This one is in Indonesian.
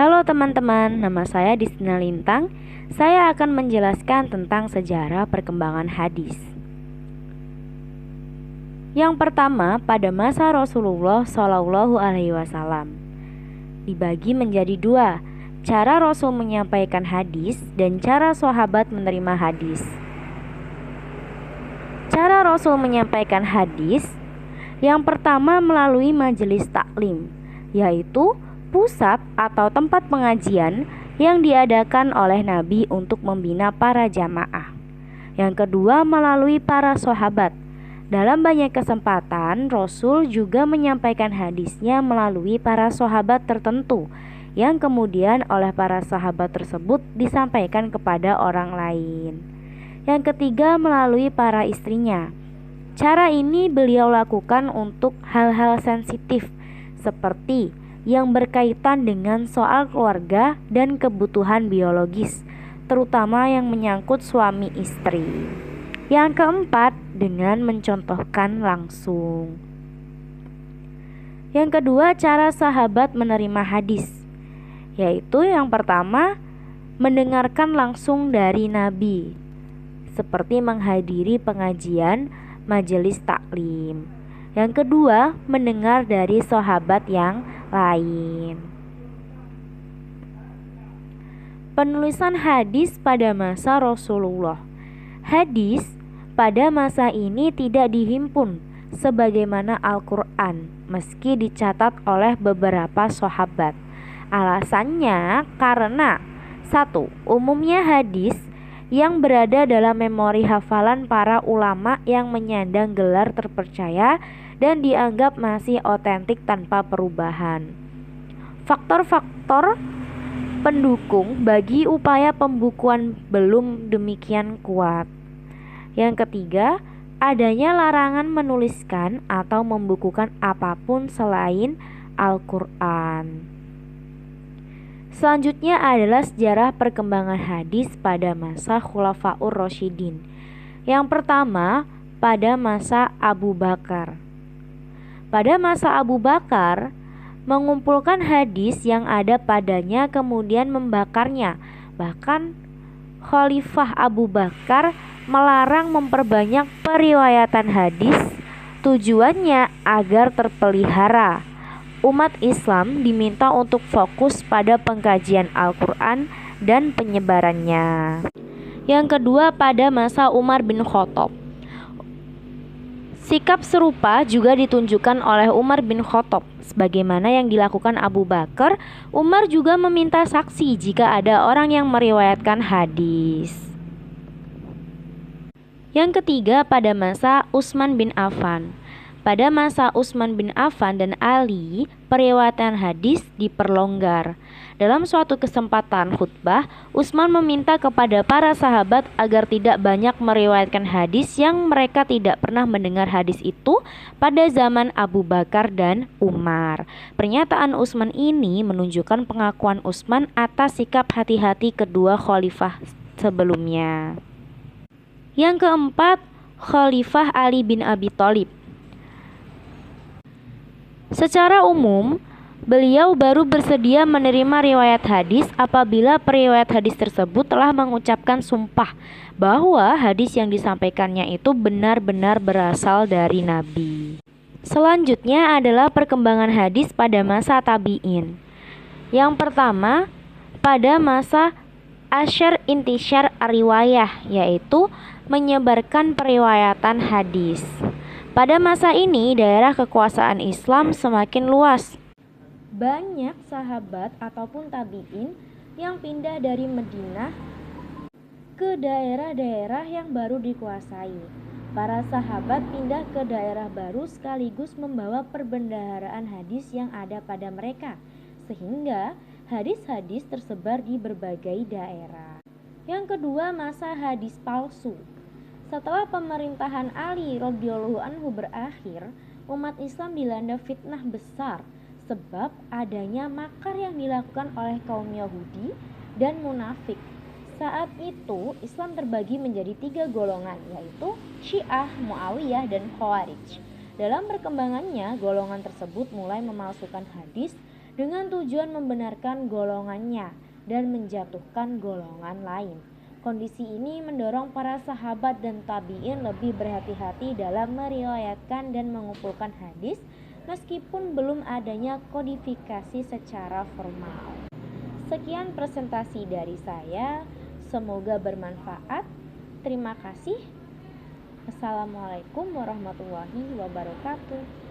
Halo teman-teman, nama saya Distina Lintang. Saya akan menjelaskan tentang sejarah perkembangan hadis. Yang pertama, pada masa Rasulullah Shallallahu Alaihi Wasallam dibagi menjadi dua, cara Rasul menyampaikan hadis dan cara sahabat menerima hadis. Cara Rasul menyampaikan hadis yang pertama melalui majelis taklim, yaitu pusat atau tempat pengajian yang diadakan oleh Nabi untuk membina para jamaah. Yang kedua melalui para sahabat. Dalam banyak kesempatan Rasul juga menyampaikan hadisnya melalui para sahabat tertentu, yang kemudian oleh para sahabat tersebut disampaikan kepada orang lain. Yang ketiga melalui para istrinya. Cara ini beliau lakukan untuk hal-hal sensitif seperti yang berkaitan dengan soal keluarga dan kebutuhan biologis, terutama yang menyangkut suami istri. Yang keempat, dengan mencontohkan langsung. Yang kedua, cara sahabat menerima hadis, yaitu yang pertama, mendengarkan langsung dari Nabi, seperti menghadiri pengajian majelis taklim. Yang kedua, mendengar dari sahabat yang lain. Penulisan hadis pada masa Rasulullah. Hadis pada masa ini tidak dihimpun sebagaimana Al-Quran, meski dicatat oleh beberapa sahabat. Alasannya karena 1. Umumnya hadis yang berada dalam memori hafalan para ulama yang menyandang gelar terpercaya dan dianggap masih otentik tanpa perubahan. Faktor-faktor pendukung bagi upaya pembukuan belum demikian kuat. Yang ketiga, adanya larangan menuliskan atau membukukan apapun selain Al-Quran. Selanjutnya adalah sejarah perkembangan hadis pada masa Khulafaur Rasyidin. Yang pertama, pada masa Abu Bakar. Pada masa Abu Bakar, mengumpulkan hadis yang ada padanya kemudian membakarnya. Bahkan Khalifah Abu Bakar melarang memperbanyak periwayatan hadis, tujuannya agar terpelihara. Umat Islam diminta untuk fokus pada pengkajian Al-Quran dan penyebarannya. Yang kedua, pada masa Umar bin Khattab. Sikap serupa juga ditunjukkan oleh Umar bin Khattab. Sebagaimana yang dilakukan Abu Bakar, Umar juga meminta saksi jika ada orang yang meriwayatkan hadis. Yang ketiga, pada masa Utsman bin Affan. Pada masa Utsman bin Affan dan Ali, periwayatan hadis diperlonggar. Dalam suatu kesempatan khutbah, Utsman meminta kepada para sahabat agar tidak banyak meriwayatkan hadis yang mereka tidak pernah mendengar hadis itu pada zaman Abu Bakar dan Umar. Pernyataan Utsman ini menunjukkan pengakuan Utsman atas sikap hati-hati kedua khalifah sebelumnya. Yang keempat, Khalifah Ali bin Abi Thalib. Secara umum, beliau baru bersedia menerima riwayat hadis apabila periwayat hadis tersebut telah mengucapkan sumpah bahwa hadis yang disampaikannya itu benar-benar berasal dari Nabi. Selanjutnya adalah perkembangan hadis pada masa tabi'in. Yang pertama, pada masa Asyar Intisyar Riwayah, yaitu menyebarkan periwayatan hadis. Pada masa ini, daerah kekuasaan Islam semakin luas. Banyak sahabat ataupun tabi'in yang pindah dari Madinah ke daerah-daerah yang baru dikuasai. Para sahabat pindah ke daerah baru sekaligus membawa perbendaharaan hadis yang ada pada mereka, sehingga hadis-hadis tersebar di berbagai daerah. Yang kedua, masa hadis palsu. Setelah pemerintahan Ali radhiyallahu anhu berakhir, umat Islam dilanda fitnah besar sebab adanya makar yang dilakukan oleh kaum Yahudi dan munafik. Saat itu Islam terbagi menjadi 3 golongan, yaitu Syiah, Muawiyah, dan Khawarij. Dalam perkembangannya, golongan tersebut mulai memalsukan hadis dengan tujuan membenarkan golongannya dan menjatuhkan golongan lain. Kondisi ini mendorong para sahabat dan tabi'in lebih berhati-hati dalam meriwayatkan dan mengumpulkan hadis meskipun belum adanya kodifikasi secara formal. Sekian presentasi dari saya, semoga bermanfaat. Terima kasih. Assalamualaikum warahmatullahi wabarakatuh.